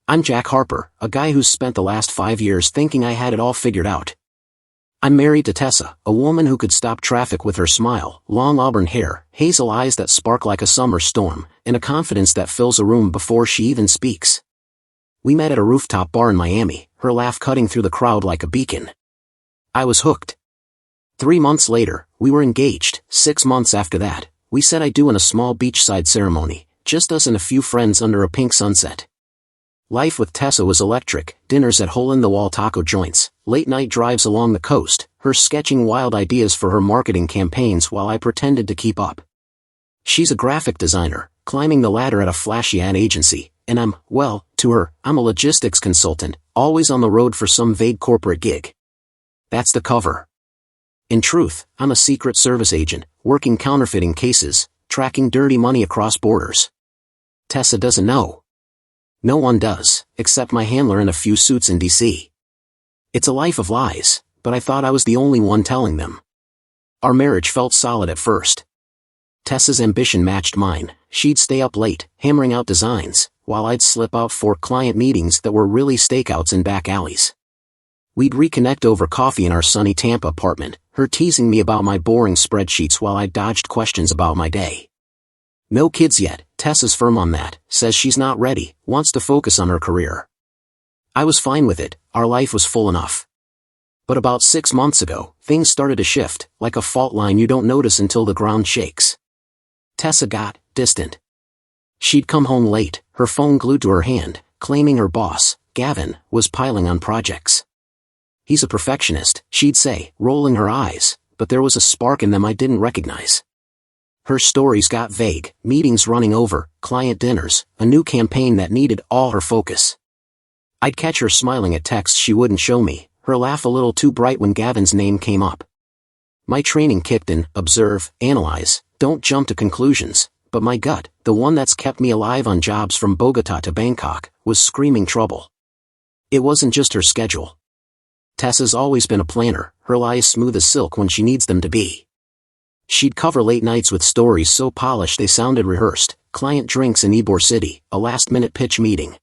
I'm Jack Harper, a guy who's spent the last 5 years thinking I had it all figured out. I'm married to Tessa, a woman who could stop traffic with her smile, long auburn hair, hazel eyes that spark like a summer storm, and a confidence that fills a room before she even speaks. We met at a rooftop bar in Miami, her laugh cutting through the crowd like a beacon. I was hooked. 3 months later, we were engaged. 6 months after that, we said I'd do in a small beachside ceremony, just us and a few friends under a pink sunset. Life with Tessa was electric, dinners at hole-in-the-wall taco joints, late-night drives along the coast, her sketching wild ideas for her marketing campaigns while I pretended to keep up. She's a graphic designer, climbing the ladder at a flashy ad agency, and to her, I'm a logistics consultant, always on the road for some vague corporate gig. That's the cover. In truth, I'm a Secret Service agent, working counterfeiting cases, tracking dirty money across borders. Tessa doesn't know. No one does, except my handler and a few suits in D.C. It's a life of lies, but I thought I was the only one telling them. Our marriage felt solid at first. Tessa's ambition matched mine. She'd stay up late, hammering out designs, while I'd slip out for client meetings that were really stakeouts in back alleys. We'd reconnect over coffee in our sunny Tampa apartment, her teasing me about my boring spreadsheets while I dodged questions about my day. No kids yet, Tessa's firm on that, says she's not ready, wants to focus on her career. I was fine with it, our life was full enough. But about 6 months ago, things started to shift, like a fault line you don't notice until the ground shakes. Tessa got distant. She'd come home late, her phone glued to her hand, claiming her boss, Gavin, was piling on projects. He's a perfectionist, she'd say, rolling her eyes, but there was a spark in them I didn't recognize. Her stories got vague, meetings running over, client dinners, a new campaign that needed all her focus. I'd catch her smiling at texts she wouldn't show me, her laugh a little too bright when Gavin's name came up. My training kicked in: observe, analyze, don't jump to conclusions, but my gut, the one that's kept me alive on jobs from Bogota to Bangkok, was screaming trouble. It wasn't just her schedule. Tessa's always been a planner, her lies smooth as silk when she needs them to be. She'd cover late nights with stories so polished they sounded rehearsed, client drinks in Ybor City, a last-minute pitch meeting.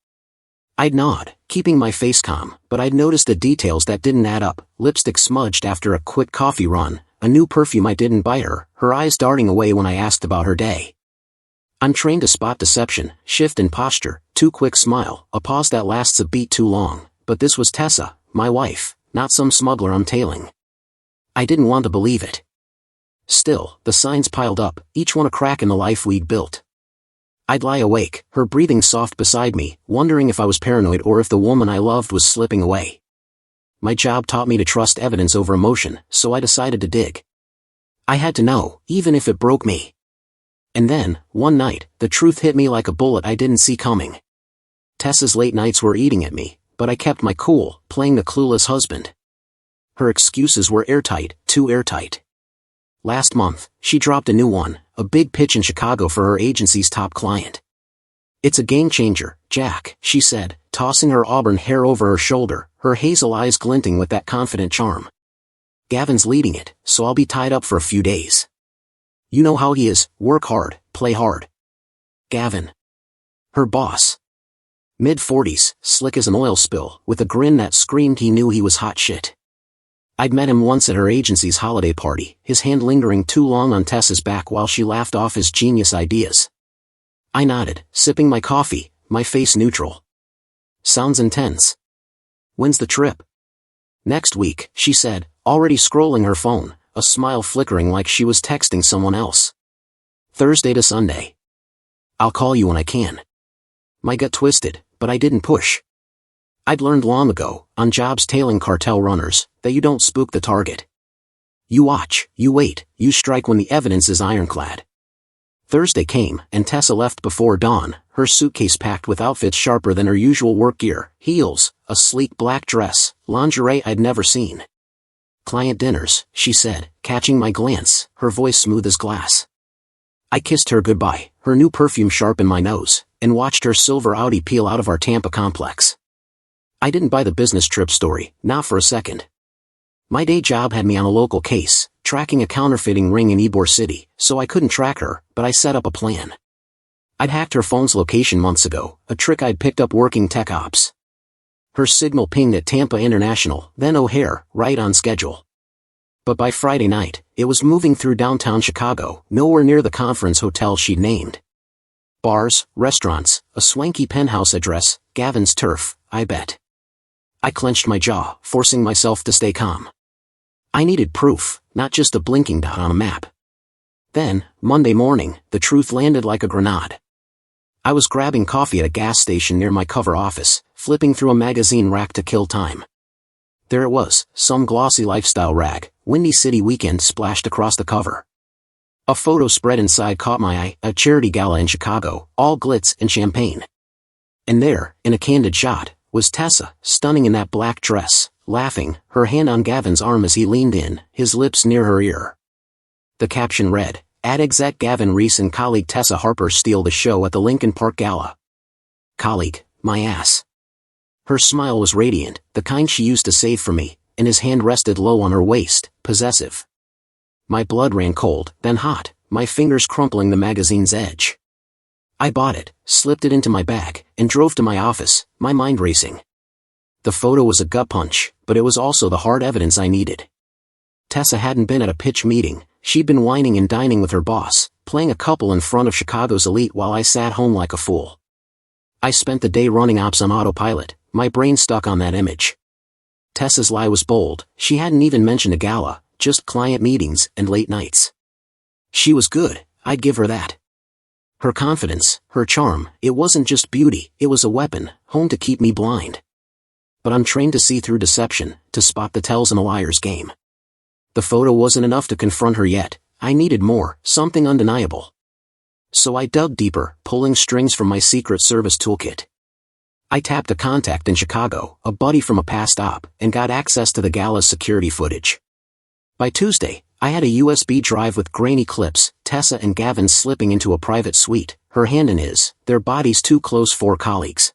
I'd nod, keeping my face calm, but I'd noticed the details that didn't add up: lipstick smudged after a quick coffee run, a new perfume I didn't buy her, her eyes darting away when I asked about her day. I'm trained to spot deception, shift in posture, too quick smile, a pause that lasts a beat too long, but this was Tessa, my wife, not some smuggler I'm tailing. I didn't want to believe it. Still, the signs piled up, each one a crack in the life we'd built. I'd lie awake, her breathing soft beside me, wondering if I was paranoid or if the woman I loved was slipping away. My job taught me to trust evidence over emotion, so I decided to dig. I had to know, even if it broke me. And then, one night, the truth hit me like a bullet I didn't see coming. Tessa's late nights were eating at me, but I kept my cool, playing the clueless husband. Her excuses were airtight, too airtight. Last month, she dropped a new one, a big pitch in Chicago for her agency's top client. "It's a game changer, Jack," she said, tossing her auburn hair over her shoulder, her hazel eyes glinting with that confident charm. "Gavin's leading it, so I'll be tied up for a few days. You know how he is, work hard, play hard." Gavin. Her boss. Mid-40s, slick as an oil spill, with a grin that screamed he knew he was hot shit. I'd met him once at her agency's holiday party, his hand lingering too long on Tessa's back while she laughed off his genius ideas. I nodded, sipping my coffee, my face neutral. "Sounds intense. When's the trip?" "Next week," she said, already scrolling her phone, a smile flickering like she was texting someone else. "Thursday to Sunday. I'll call you when I can." My gut twisted, but I didn't push. I'd learned long ago, on jobs tailing cartel runners, that you don't spook the target. You watch, you wait, you strike when the evidence is ironclad. Thursday came, and Tessa left before dawn, her suitcase packed with outfits sharper than her usual work gear, heels, a sleek black dress, lingerie I'd never seen. "Client dinners," she said, catching my glance, her voice smooth as glass. I kissed her goodbye, her new perfume sharp in my nose, and watched her silver Audi peel out of our Tampa complex. I didn't buy the business trip story, not for a second. My day job had me on a local case, tracking a counterfeiting ring in Ybor City, so I couldn't track her, but I set up a plan. I'd hacked her phone's location months ago, a trick I'd picked up working tech ops. Her signal pinged at Tampa International, then O'Hare, right on schedule. But by Friday night, it was moving through downtown Chicago, nowhere near the conference hotel she'd named. Bars, restaurants, a swanky penthouse address, Gavin's turf, I bet. I clenched my jaw, forcing myself to stay calm. I needed proof, not just a blinking dot on a map. Then, Monday morning, the truth landed like a grenade. I was grabbing coffee at a gas station near my cover office, flipping through a magazine rack to kill time. There it was, some glossy lifestyle rag, Windy City Weekend splashed across the cover. A photo spread inside caught my eye, a charity gala in Chicago, all glitz and champagne. And there, in a candid shot, was Tessa, stunning in that black dress, laughing, her hand on Gavin's arm as he leaned in, his lips near her ear. The caption read, "Exec Gavin Reese and colleague Tessa Harper steal the show at the Lincoln Park Gala." Colleague, my ass. Her smile was radiant, the kind she used to save for me, and his hand rested low on her waist, possessive. My blood ran cold, then hot, my fingers crumpling the magazine's edge. I bought it, slipped it into my bag, and drove to my office, my mind racing. The photo was a gut punch, but it was also the hard evidence I needed. Tessa hadn't been at a pitch meeting, she'd been whining and dining with her boss, playing a couple in front of Chicago's elite while I sat home like a fool. I spent the day running ops on autopilot, my brain stuck on that image. Tessa's lie was bold, she hadn't even mentioned a gala, just client meetings and late nights. She was good, I'd give her that. Her confidence, her charm, it wasn't just beauty, it was a weapon, honed to keep me blind. But I'm trained to see through deception, to spot the tells in a liar's game. The photo wasn't enough to confront her yet, I needed more, something undeniable. So I dug deeper, pulling strings from my Secret Service toolkit. I tapped a contact in Chicago, a buddy from a past op, and got access to the gala's security footage. By Tuesday, I had a USB drive with grainy clips, Tessa and Gavin slipping into a private suite, her hand in his, their bodies too close for colleagues.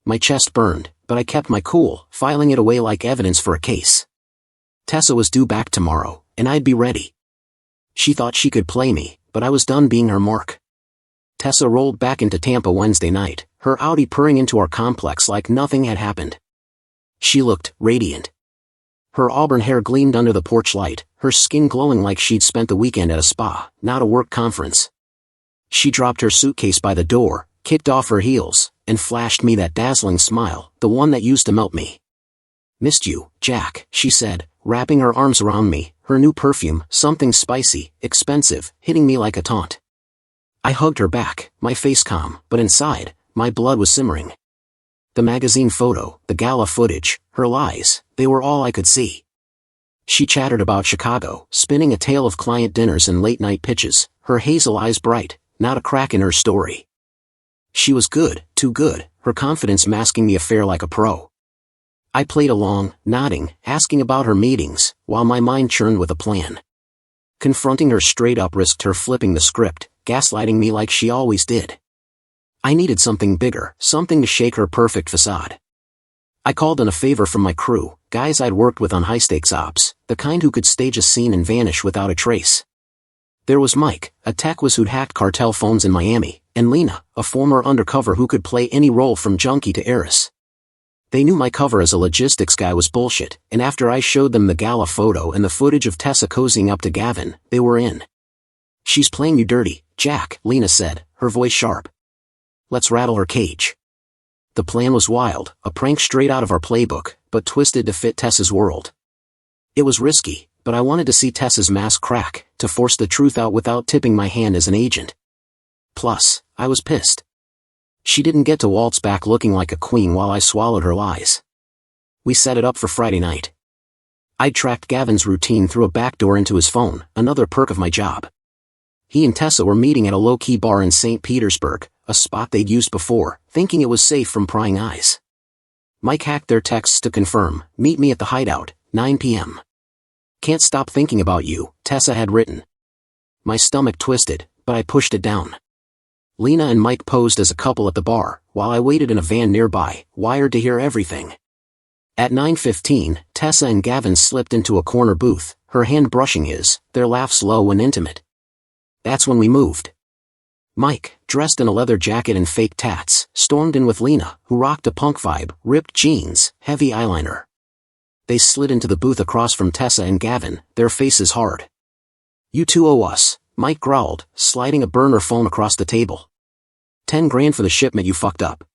My chest burned, but I kept my cool, filing it away like evidence for a case. Tessa was due back tomorrow, and I'd be ready. She thought she could play me, but I was done being her mark. Tessa rolled back into Tampa Wednesday night, her Audi purring into our complex like nothing had happened. She looked radiant. Her auburn hair gleamed under the porch light, her skin glowing like she'd spent the weekend at a spa, not a work conference. She dropped her suitcase by the door, kicked off her heels, and flashed me that dazzling smile, the one that used to melt me. "Missed you, Jack," she said, wrapping her arms around me, her new perfume, something spicy, expensive, hitting me like a taunt. I hugged her back, my face calm, but inside, my blood was simmering. The magazine photo, the gala footage, her lies, they were all I could see. She chattered about Chicago, spinning a tale of client dinners and late-night pitches, her hazel eyes bright, not a crack in her story. She was good, too good, her confidence masking the affair like a pro. I played along, nodding, asking about her meetings, while my mind churned with a plan. Confronting her straight up risked her flipping the script, gaslighting me like she always did. I needed something bigger, something to shake her perfect facade. I called in a favor from my crew, guys I'd worked with on high-stakes ops, the kind who could stage a scene and vanish without a trace. There was Mike, a tech whiz who'd hacked cartel phones in Miami, and Lena, a former undercover who could play any role from junkie to heiress. They knew my cover as a logistics guy was bullshit, and after I showed them the gala photo and the footage of Tessa cozying up to Gavin, they were in. "She's playing you dirty, Jack," Lena said, her voice sharp. "Let's rattle her cage." The plan was wild, a prank straight out of our playbook, but twisted to fit Tessa's world. It was risky, but I wanted to see Tessa's mask crack, to force the truth out without tipping my hand as an agent. Plus, I was pissed. She didn't get to waltz back looking like a queen while I swallowed her lies. We set it up for Friday night. I'd tracked Gavin's routine through a back door into his phone, another perk of my job. He and Tessa were meeting at a low-key bar in St. Petersburg, a spot they'd used before, thinking it was safe from prying eyes. Mike hacked their texts to confirm, "Meet me at the hideout, 9 p.m. "Can't stop thinking about you," Tessa had written. My stomach twisted, but I pushed it down. Lena and Mike posed as a couple at the bar, while I waited in a van nearby, wired to hear everything. At 9:15, Tessa and Gavin slipped into a corner booth, her hand brushing his, their laughs low and intimate. That's when we moved. Mike, dressed in a leather jacket and fake tats, stormed in with Lena, who rocked a punk vibe, ripped jeans, heavy eyeliner. They slid into the booth across from Tessa and Gavin, their faces hard. "You two owe us," Mike growled, sliding a burner phone across the table. $10,000 for the shipment you fucked up.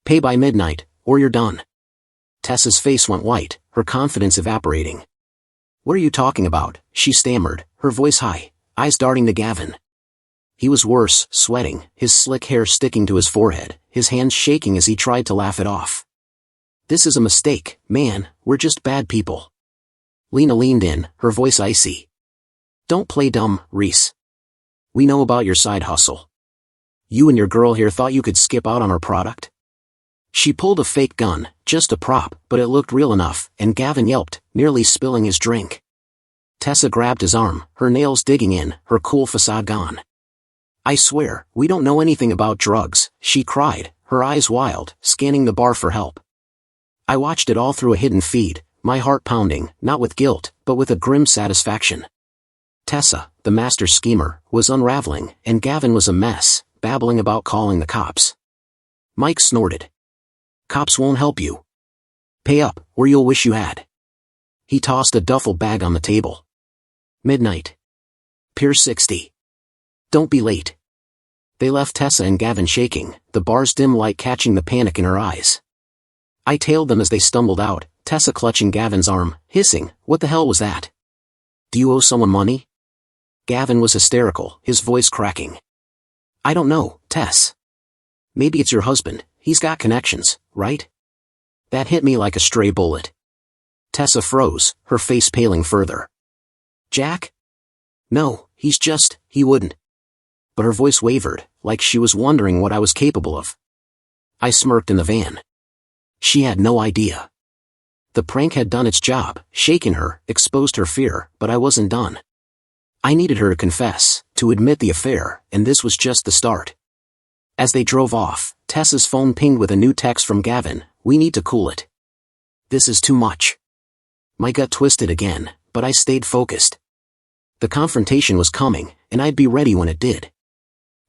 Pay by midnight, or you're done." Tessa's face went white, her confidence evaporating. "What are you talking about?" she stammered, her voice high, eyes darting to Gavin. He was worse, sweating, his slick hair sticking to his forehead, his hands shaking as he tried to laugh it off. "This is a mistake, man, we're just bad people." Lena leaned in, her voice icy. "Don't play dumb, Reese. We know about your side hustle. You and your girl here thought you could skip out on our product?" She pulled a fake gun, just a prop, but it looked real enough, and Gavin yelped, nearly spilling his drink. Tessa grabbed his arm, her nails digging in, her cool facade gone. "I swear, we don't know anything about drugs," she cried, her eyes wild, scanning the bar for help. I watched it all through a hidden feed, my heart pounding, not with guilt, but with a grim satisfaction. Tessa, the master schemer, was unraveling, and Gavin was a mess, babbling about calling the cops. Mike snorted. "Cops won't help you. Pay up, or you'll wish you had." He tossed a duffel bag on the table. "Midnight. Pier 60. Don't be late." They left Tessa and Gavin shaking, the bar's dim light catching the panic in her eyes. I tailed them as they stumbled out, Tessa clutching Gavin's arm, hissing, "What the hell was that? Do you owe someone money?" Gavin was hysterical, his voice cracking. "I don't know, Tess. Maybe it's your husband, he's got connections, right?" That hit me like a stray bullet. Tessa froze, her face paling further. "Jack? No, he wouldn't." But her voice wavered, like she was wondering what I was capable of. I smirked in the van. She had no idea. The prank had done its job, shaken her, exposed her fear, but I wasn't done. I needed her to confess, to admit the affair, and this was just the start. As they drove off, Tessa's phone pinged with a new text from Gavin, "We need to cool it. This is too much." My gut twisted again, but I stayed focused. The confrontation was coming, and I'd be ready when it did.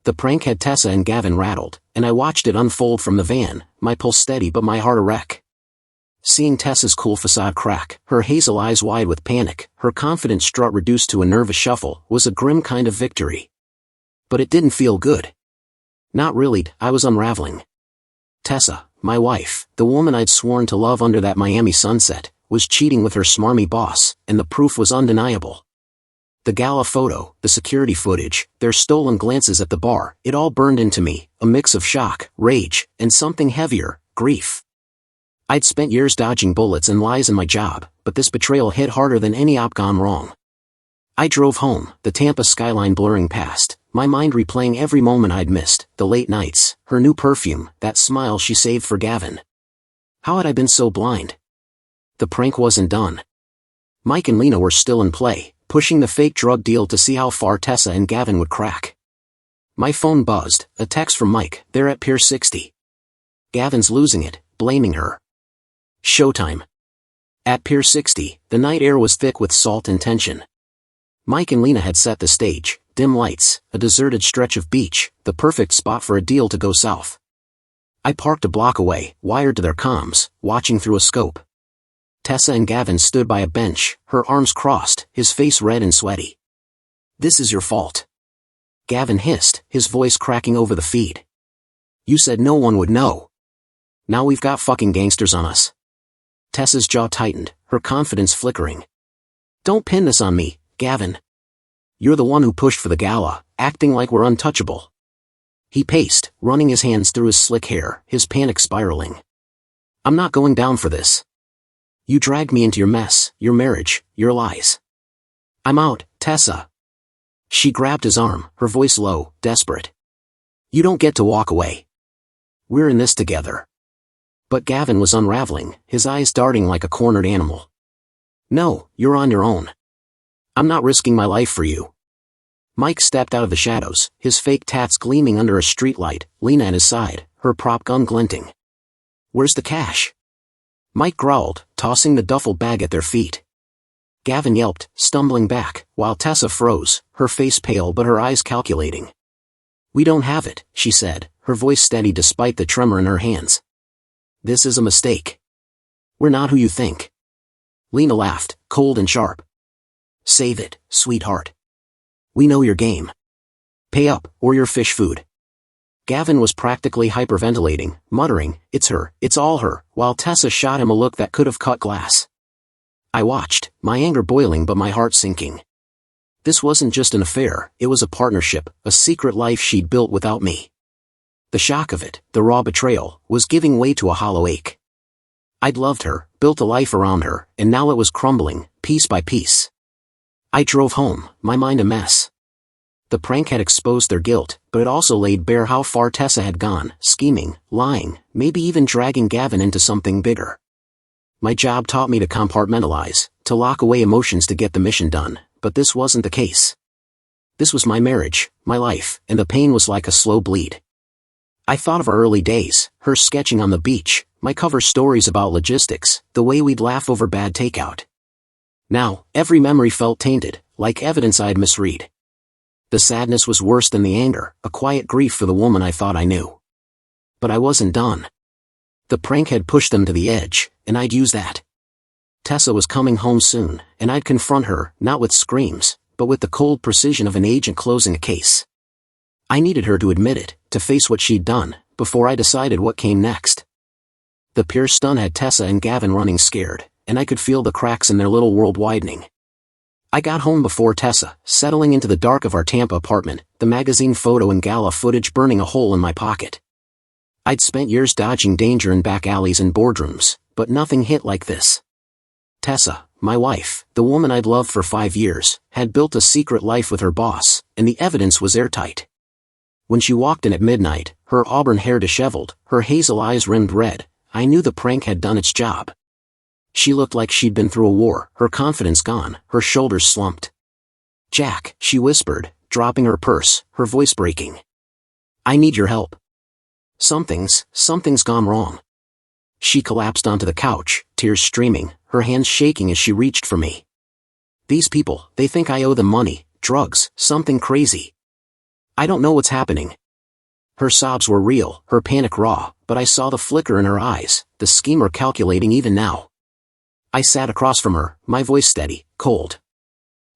The prank had Tessa and Gavin rattled, and I watched it unfold from the van, my pulse steady but my heart a wreck. Seeing Tessa's cool facade crack, her hazel eyes wide with panic, her confident strut reduced to a nervous shuffle, was a grim kind of victory. But it didn't feel good. Not really, I was unraveling. Tessa, my wife, the woman I'd sworn to love under that Miami sunset, was cheating with her smarmy boss, and the proof was undeniable. The gala photo, the security footage, their stolen glances at the bar, it all burned into me, a mix of shock, rage, and something heavier, grief. I'd spent years dodging bullets and lies in my job, but this betrayal hit harder than any op gone wrong. I drove home, the Tampa skyline blurring past, my mind replaying every moment I'd missed, the late nights, her new perfume, that smile she saved for Gavin. How had I been so blind? The prank wasn't done. Mike and Lena were still in play, pushing the fake drug deal to see how far Tessa and Gavin would crack. My phone buzzed, a text from Mike, "They're at Pier 60. Gavin's losing it, blaming her." Showtime. At Pier 60, the night air was thick with salt and tension. Mike and Lena had set the stage, dim lights, a deserted stretch of beach, the perfect spot for a deal to go south. I parked a block away, wired to their comms, watching through a scope. Tessa and Gavin stood by a bench, her arms crossed, his face red and sweaty. "This is your fault," Gavin hissed, his voice cracking over the feed. "You said no one would know. Now we've got fucking gangsters on us." Tessa's jaw tightened, her confidence flickering. "Don't pin this on me, Gavin. You're the one who pushed for the gala, acting like we're untouchable." He paced, running his hands through his slick hair, his panic spiraling. "I'm not going down for this. You dragged me into your mess, your marriage, your lies. I'm out, Tessa." She grabbed his arm, her voice low, desperate. "You don't get to walk away. We're in this together." But Gavin was unraveling, his eyes darting like a cornered animal. "No, you're on your own. I'm not risking my life for you." Mike stepped out of the shadows, his fake tats gleaming under a streetlight, Lena at his side, her prop gun glinting. "Where's the cash?" Mike growled, tossing the duffel bag at their feet. Gavin yelped, stumbling back, while Tessa froze, her face pale but her eyes calculating. We don't have it, she said, her voice steady despite the tremor in her hands. This is a mistake. We're not who you think. Lena laughed, cold and sharp. Save it, sweetheart. We know your game. Pay up, or you're fish food. Gavin was practically hyperventilating, muttering, "It's her, it's all her," while Tessa shot him a look that could have cut glass. I watched, my anger boiling but my heart sinking. This wasn't just an affair, it was a partnership, a secret life she'd built without me. The shock of it, the raw betrayal, was giving way to a hollow ache. I'd loved her, built a life around her, and now it was crumbling, piece by piece. I drove home, my mind a mess. The prank had exposed their guilt, but it also laid bare how far Tessa had gone, scheming, lying, maybe even dragging Gavin into something bigger. My job taught me to compartmentalize, to lock away emotions to get the mission done, but this wasn't the case. This was my marriage, my life, and the pain was like a slow bleed. I thought of our early days, her sketching on the beach, my cover stories about logistics, the way we'd laugh over bad takeout. Now, every memory felt tainted, like evidence I'd misread. The sadness was worse than the anger, a quiet grief for the woman I thought I knew. But I wasn't done. The prank had pushed them to the edge, and I'd use that. Tessa was coming home soon, and I'd confront her, not with screams, but with the cold precision of an agent closing a case. I needed her to admit it, to face what she'd done, before I decided what came next. The pure stun had Tessa and Gavin running scared, and I could feel the cracks in their little world widening. I got home before Tessa, settling into the dark of our Tampa apartment, the magazine photo and gala footage burning a hole in my pocket. I'd spent years dodging danger in back alleys and boardrooms, but nothing hit like this. Tessa, my wife, the woman I'd loved for 5 years, had built a secret life with her boss, and the evidence was airtight. When she walked in at midnight, her auburn hair disheveled, her hazel eyes rimmed red, I knew the prank had done its job. She looked like she'd been through a war, her confidence gone, her shoulders slumped. "Jack," she whispered, dropping her purse, her voice breaking. "I need your help. Something's gone wrong." She collapsed onto the couch, tears streaming, her hands shaking as she reached for me. "These people, they think I owe them money, drugs, something crazy. I don't know what's happening." Her sobs were real, her panic raw, but I saw the flicker in her eyes, the schemer calculating even now. I sat across from her, my voice steady, cold.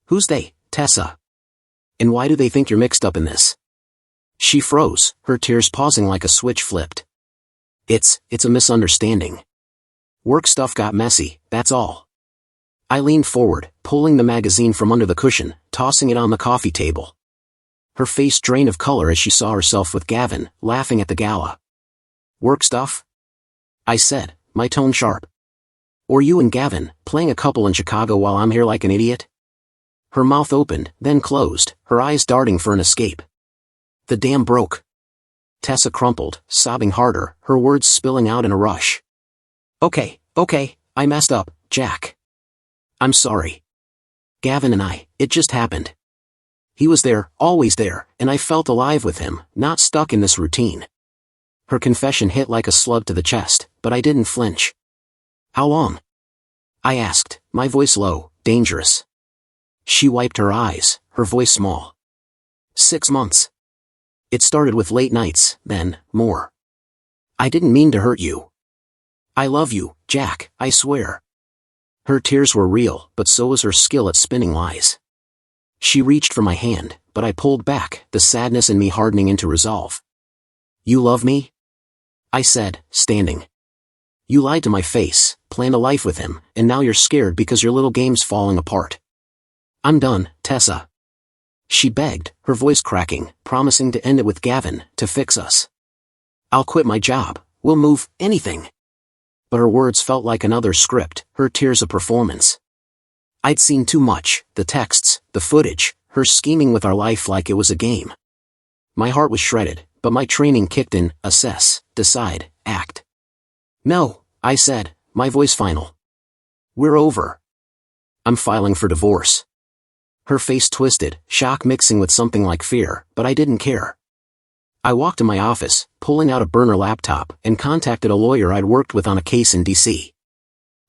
"Who's they, Tessa? And why do they think you're mixed up in this?" She froze, her tears pausing like a switch flipped. It's a misunderstanding. Work stuff got messy, that's all." I leaned forward, pulling the magazine from under the cushion, tossing it on the coffee table. Her face drained of color as she saw herself with Gavin, laughing at the gala. "Work stuff?" I said, my tone sharp. "Or you and Gavin, playing a couple in Chicago while I'm here like an idiot?" Her mouth opened, then closed, her eyes darting for an escape. "The dam broke." Tessa crumpled, sobbing harder, her words spilling out in a rush. Okay, I messed up, Jack. I'm sorry. Gavin and it just happened. He was there, always there, and I felt alive with him, not stuck in this routine." Her confession hit like a slug to the chest, but I didn't flinch. "How long?" I asked, my voice low, dangerous. She wiped her eyes, her voice small. 6 months. It started with late nights, then, more. I didn't mean to hurt you. I love you, Jack, I swear. Her tears were real, but so was her skill at spinning lies. She reached for my hand, but I pulled back, the sadness in me hardening into resolve. "You love me?" I said, standing. "You lied to my face, planned a life with him, and now you're scared because your little game's falling apart. I'm done, Tessa." She begged, her voice cracking, promising to end it with Gavin, to fix us. "I'll quit my job, we'll move, anything." But her words felt like another script, her tears a performance. I'd seen too much, the texts, the footage, her scheming with our life like it was a game. My heart was shredded, but my training kicked in, assess, decide, act. "No," I said, my voice final. "We're over. I'm filing for divorce." Her face twisted, shock mixing with something like fear, but I didn't care. I walked to my office, pulling out a burner laptop, and contacted a lawyer I'd worked with on a case in D.C.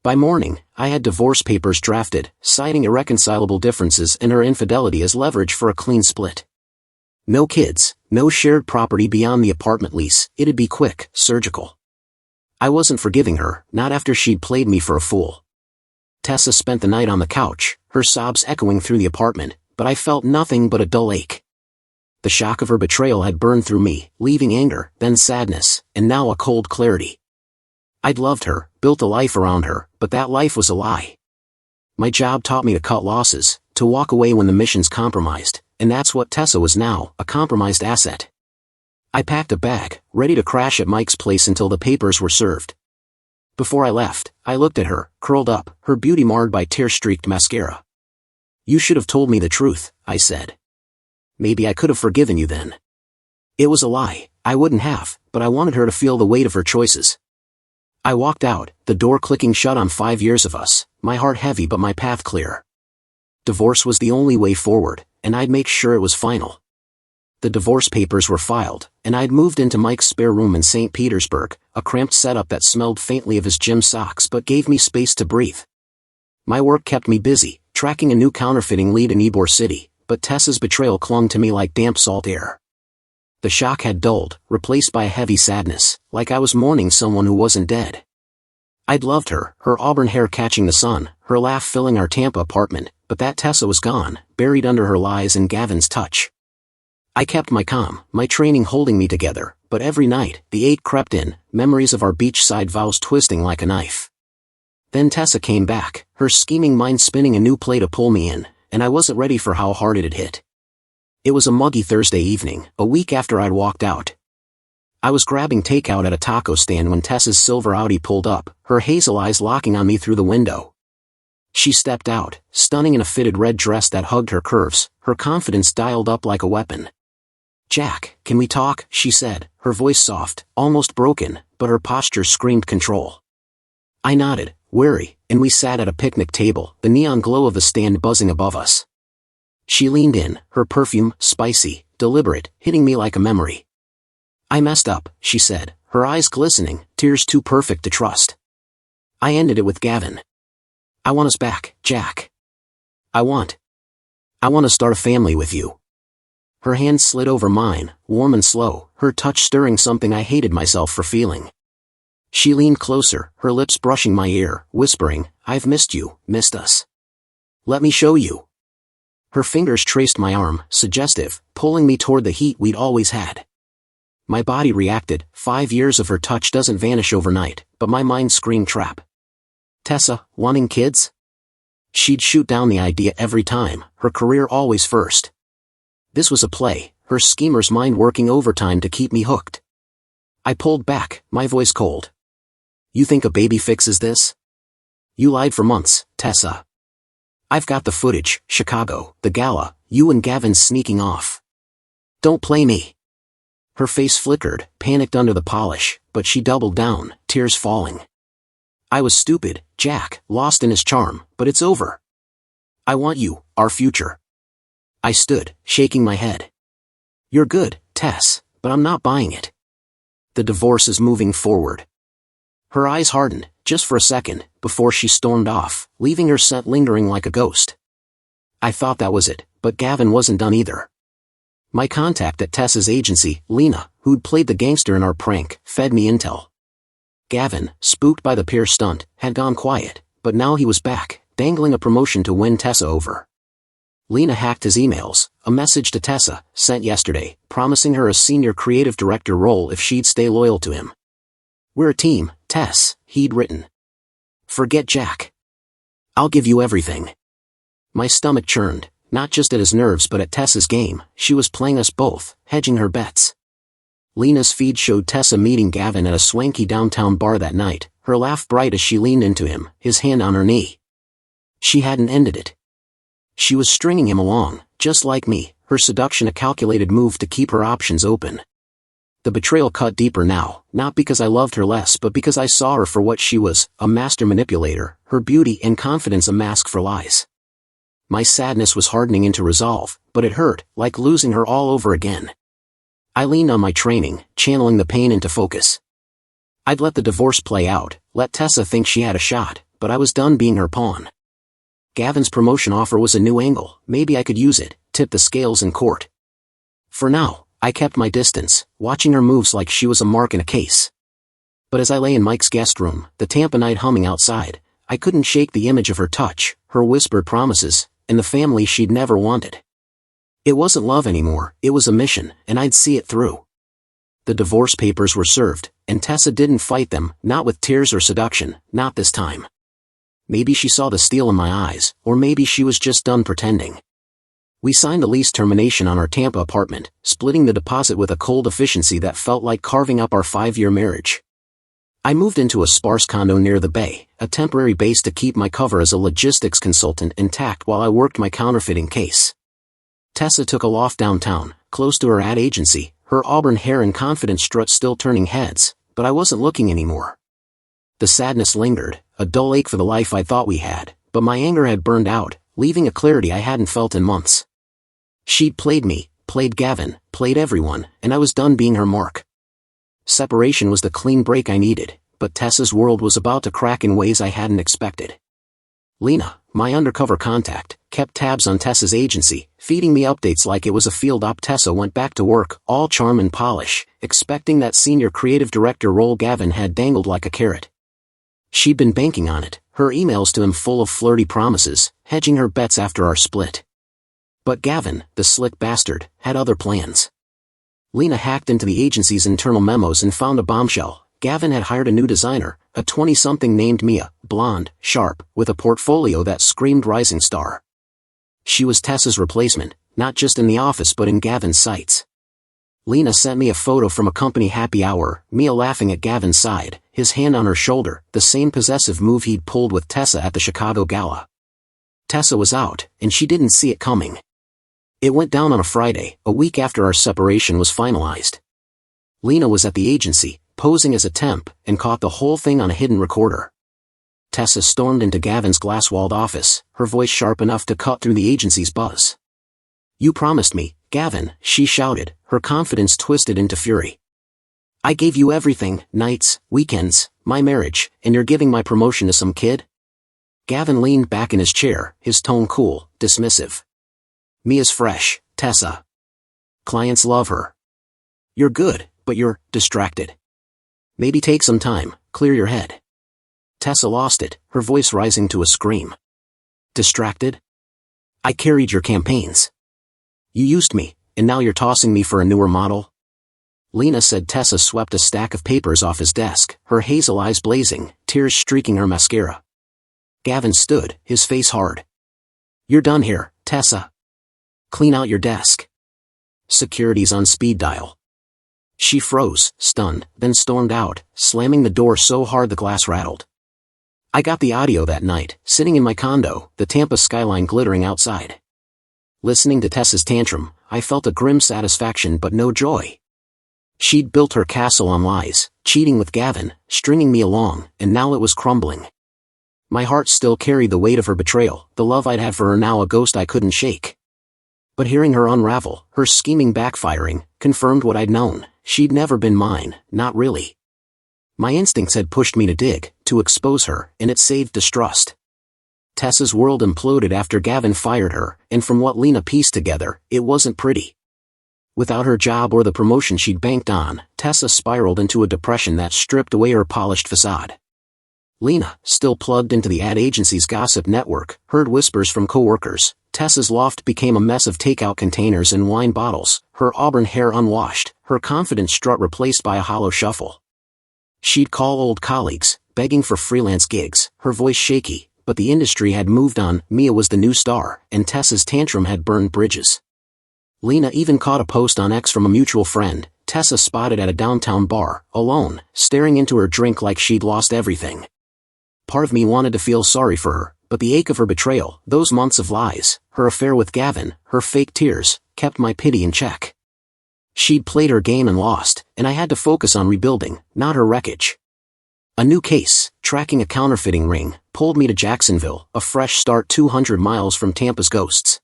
By morning, I had divorce papers drafted, citing irreconcilable differences and her infidelity as leverage for a clean split. No kids, no shared property beyond the apartment lease. It'd be quick, surgical. I wasn't forgiving her, not after she'd played me for a fool. Tessa spent the night on the couch, her sobs echoing through the apartment, but I felt nothing but a dull ache. The shock of her betrayal had burned through me, leaving anger, then sadness, and now a cold clarity. I'd loved her, built a life around her, but that life was a lie. My job taught me to cut losses, to walk away when the mission's compromised, and that's what Tessa was now, a compromised asset. I packed a bag, ready to crash at Mike's place until the papers were served. Before I left, I looked at her, curled up, her beauty marred by tear-streaked mascara. "You should have told me the truth," I said. "Maybe I could have forgiven you then." It was a lie, I wouldn't have, but I wanted her to feel the weight of her choices. I walked out, the door clicking shut on 5 years of us, my heart heavy but my path clear. Divorce was the only way forward, and I'd make sure it was final. The divorce papers were filed, and I'd moved into Mike's spare room in St. Petersburg, a cramped setup that smelled faintly of his gym socks but gave me space to breathe. My work kept me busy, tracking a new counterfeiting lead in Ybor City, but Tessa's betrayal clung to me like damp salt air. The shock had dulled, replaced by a heavy sadness, like I was mourning someone who wasn't dead. I'd loved her, her auburn hair catching the sun, her laugh filling our Tampa apartment, but that Tessa was gone, buried under her lies and Gavin's touch. I kept my calm, my training holding me together, but every night, the ache crept in, memories of our beachside vows twisting like a knife. Then Tessa came back, her scheming mind spinning a new play to pull me in, and I wasn't ready for how hard it'd hit. It was a muggy Thursday evening, a week after I'd walked out. I was grabbing takeout at a taco stand when Tessa's silver Audi pulled up, her hazel eyes locking on me through the window. She stepped out, stunning in a fitted red dress that hugged her curves, her confidence dialed up like a weapon. "Jack, can we talk?" she said, her voice soft, almost broken, but her posture screamed control. I nodded, wary, and we sat at a picnic table, the neon glow of the stand buzzing above us. She leaned in, her perfume, spicy, deliberate, hitting me like a memory. "I messed up," she said, her eyes glistening, tears too perfect to trust. "I ended it with Gavin. I want us back, Jack. I want to start a family with you." Her hand slid over mine, warm and slow, her touch stirring something I hated myself for feeling. She leaned closer, her lips brushing my ear, whispering, "I've missed you, missed us. Let me show you." Her fingers traced my arm, suggestive, pulling me toward the heat we'd always had. My body reacted, 5 years of her touch doesn't vanish overnight, but my mind screamed trap. Tessa, wanting kids? She'd shoot down the idea every time, her career always first. This was a play, her schemer's mind working overtime to keep me hooked. I pulled back, my voice cold. "You think a baby fixes this? You lied for months, Tessa. I've got the footage, Chicago, the gala, you and Gavin sneaking off. Don't play me." Her face flickered, panicked under the polish, but she doubled down, tears falling. "I was stupid, Jack, lost in his charm, but it's over. I want you, our future." I stood, shaking my head. "You're good, Tess, but I'm not buying it. The divorce is moving forward." Her eyes hardened, just for a second, before she stormed off, leaving her scent lingering like a ghost. I thought that was it, but Gavin wasn't done either. My contact at Tessa's agency, Lena, who'd played the gangster in our prank, fed me intel. Gavin, spooked by the peer stunt, had gone quiet, but now he was back, dangling a promotion to win Tessa over. Lena hacked his emails, a message to Tessa, sent yesterday, promising her a senior creative director role if she'd stay loyal to him. "We're a team, Tess," he'd written. "Forget Jack. I'll give you everything." My stomach churned, not just at his nerves but at Tessa's game. She was playing us both, hedging her bets. Lena's feed showed Tessa meeting Gavin at a swanky downtown bar that night, her laugh bright as she leaned into him, his hand on her knee. She hadn't ended it. She was stringing him along, just like me, her seduction a calculated move to keep her options open. The betrayal cut deeper now, not because I loved her less but because I saw her for what she was, a master manipulator, her beauty and confidence a mask for lies. My sadness was hardening into resolve, but it hurt, like losing her all over again. I leaned on my training, channeling the pain into focus. I'd let the divorce play out, let Tessa think she had a shot, but I was done being her pawn. Gavin's promotion offer was a new angle, maybe I could use it, tip the scales in court. For now, I kept my distance, watching her moves like she was a mark in a case. But as I lay in Mike's guest room, the Tampa night humming outside, I couldn't shake the image of her touch, her whispered promises, and the family she'd never wanted. It wasn't love anymore, it was a mission, and I'd see it through. The divorce papers were served, and Tessa didn't fight them, not with tears or seduction, not this time. Maybe she saw the steel in my eyes, or maybe she was just done pretending. We signed the lease termination on our Tampa apartment, splitting the deposit with a cold efficiency that felt like carving up our 5-year marriage. I moved into a sparse condo near the bay, a temporary base to keep my cover as a logistics consultant intact while I worked my counterfeiting case. Tessa took a loft downtown, close to her ad agency, her auburn hair and confident strut still turning heads, but I wasn't looking anymore. The sadness lingered, a dull ache for the life I thought we had, but my anger had burned out, leaving a clarity I hadn't felt in months. She'd played me, played Gavin, played everyone, and I was done being her mark. Separation was the clean break I needed, but Tessa's world was about to crack in ways I hadn't expected. Lena, my undercover contact, kept tabs on Tessa's agency, feeding me updates like it was a field op. Tessa went back to work, all charm and polish, expecting that senior creative director role Gavin had dangled like a carrot. She'd been banking on it, her emails to him full of flirty promises, hedging her bets after our split. But Gavin, the slick bastard, had other plans. Lena hacked into the agency's internal memos and found a bombshell. Gavin had hired a new designer, a 20-something named Mia, blonde, sharp, with a portfolio that screamed rising star. She was Tessa's replacement, not just in the office but in Gavin's sights. Lena sent me a photo from a company happy hour, Mia laughing at Gavin's side, his hand on her shoulder, the same possessive move he'd pulled with Tessa at the Chicago gala. Tessa was out, and she didn't see it coming. It went down on a Friday, a week after our separation was finalized. Lena was at the agency, posing as a temp, and caught the whole thing on a hidden recorder. Tessa stormed into Gavin's glass-walled office, her voice sharp enough to cut through the agency's buzz. "You promised me, Gavin," she shouted, her confidence twisted into fury. "I gave you everything, nights, weekends, my marriage, and you're giving my promotion to some kid?" Gavin leaned back in his chair, his tone cool, dismissive. "Mia's fresh, Tessa. Clients love her. You're good, but you're distracted. Maybe take some time, clear your head." Tessa lost it, her voice rising to a scream. "Distracted? I carried your campaigns. You used me, and now you're tossing me for a newer model?" Lena said. Tessa swept a stack of papers off his desk, her hazel eyes blazing, tears streaking her mascara. Gavin stood, his face hard. "You're done here, Tessa. Clean out your desk. Security's on speed dial." She froze, stunned, then stormed out, slamming the door so hard the glass rattled. I got the audio that night, sitting in my condo, the Tampa skyline glittering outside. Listening to Tessa's tantrum, I felt a grim satisfaction but no joy. She'd built her castle on lies, cheating with Gavin, stringing me along, and now it was crumbling. My heart still carried the weight of her betrayal, the love I'd had for her now a ghost I couldn't shake. But hearing her unravel, her scheming backfiring, confirmed what I'd known. She'd never been mine, not really. My instincts had pushed me to dig, to expose her, and it saved distrust. Tessa's world imploded after Gavin fired her, and from what Lena pieced together, it wasn't pretty. Without her job or the promotion she'd banked on, Tessa spiraled into a depression that stripped away her polished facade. Lena, still plugged into the ad agency's gossip network, heard whispers from coworkers. Tessa's loft became a mess of takeout containers and wine bottles, her auburn hair unwashed, her confident strut replaced by a hollow shuffle. She'd call old colleagues, begging for freelance gigs, her voice shaky, but the industry had moved on. Mia was the new star, and Tessa's tantrum had burned bridges. Lena even caught a post on X from a mutual friend, Tessa spotted at a downtown bar, alone, staring into her drink like she'd lost everything. Part of me wanted to feel sorry for her, but the ache of her betrayal, those months of lies, her affair with Gavin, her fake tears, kept my pity in check. She'd played her game and lost, and I had to focus on rebuilding, not her wreckage. A new case, tracking a counterfeiting ring, pulled me to Jacksonville, a fresh start 200 miles from Tampa's ghosts.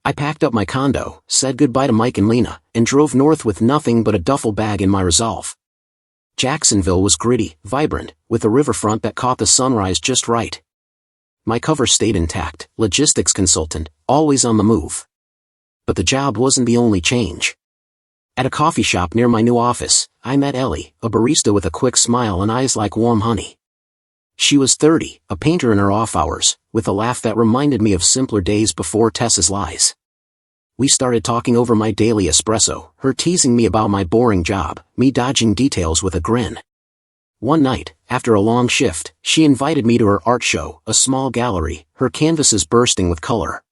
I packed up my condo, said goodbye to Mike and Lena, and drove north with nothing but a duffel bag in my resolve. Jacksonville was gritty, vibrant, with a riverfront that caught the sunrise just right. My cover stayed intact, logistics consultant, always on the move. But the job wasn't the only change. At a coffee shop near my new office, I met Ellie, a barista with a quick smile and eyes like warm honey. She was 30, a painter in her off hours, with a laugh that reminded me of simpler days before Tessa's lies. We started talking over my daily espresso, her teasing me about my boring job, me dodging details with a grin. One night, after a long shift, she invited me to her art show, a small gallery, her canvases bursting with color.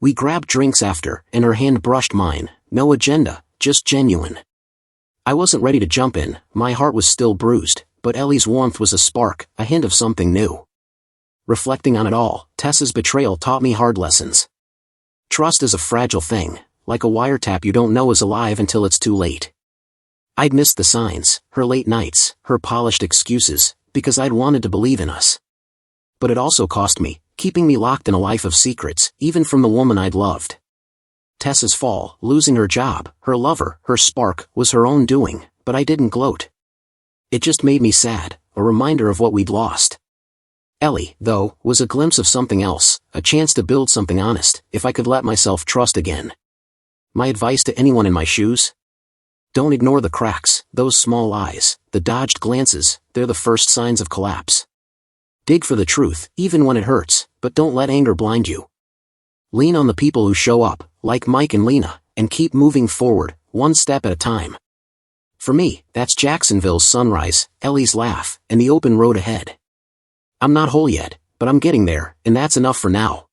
We grabbed drinks after, and her hand brushed mine, no agenda, just genuine. I wasn't ready to jump in, my heart was still bruised, but Ellie's warmth was a spark, a hint of something new. Reflecting on it all, Tessa's betrayal taught me hard lessons. Trust is a fragile thing, like a wiretap you don't know is alive until it's too late. I'd missed the signs, her late nights, her polished excuses, because I'd wanted to believe in us. But it also cost me, keeping me locked in a life of secrets, even from the woman I'd loved. Tessa's fall, losing her job, her lover, her spark, was her own doing, but I didn't gloat. It just made me sad, a reminder of what we'd lost. Ellie, though, was a glimpse of something else, a chance to build something honest, if I could let myself trust again. My advice to anyone in my shoes? Don't ignore the cracks, those small eyes, the dodged glances, they're the first signs of collapse. Dig for the truth, even when it hurts, but don't let anger blind you. Lean on the people who show up, like Mike and Lena, and keep moving forward, one step at a time. For me, that's Jacksonville's sunrise, Ellie's laugh, and the open road ahead. I'm not whole yet, but I'm getting there, and that's enough for now.